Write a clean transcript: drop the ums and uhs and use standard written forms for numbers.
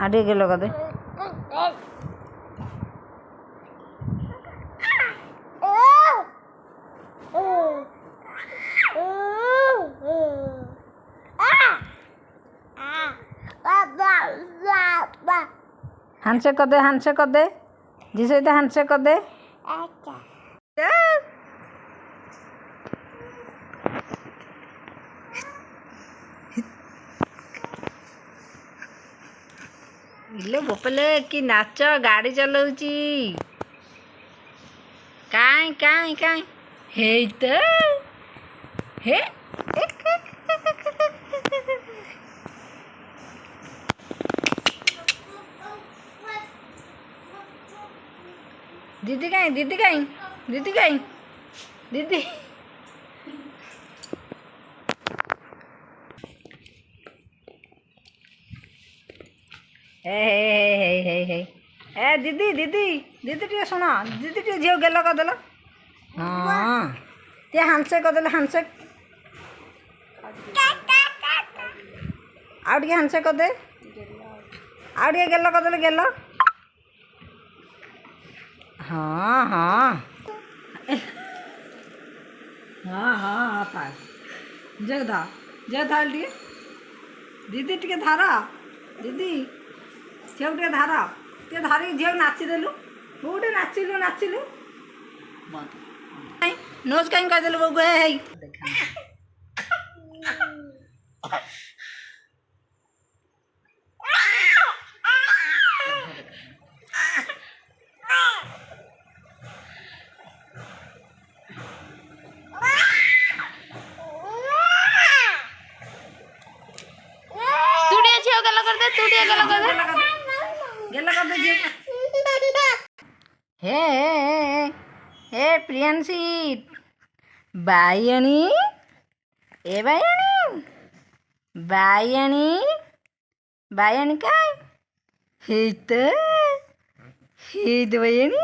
आटे के लगा दे। हैंडशेक कर दे, हैंडशेक कर दे जी सहित हैंडशेक कर दे। इले बोपले कि नाच गाड़ी चलाउची काई काई काई हे तो हे दीदी कहीं दीदी कहीं दीदी कहीं दीदी हे ए दीदी दीदी दीदी टे सुन दीदी टे झील गेल करदेल हाँ ते हैंडशेक करदेल हैंडशेक आउ टे हैंडशेक कर दे आउ टे गेल करदेल गेल हाँ हाँ हाँ हाँ पाए जग धा जग धा टे दीदी टे धारा दीदी झील टे धारा टे धारिक झील नाचिदेलु गोटे नाचिलु नाचिलु नोज कहीं करदेलु बगु हे हे प्रियांशी बायणी ए बायणी बायणी बायणी काय हे तो बायणी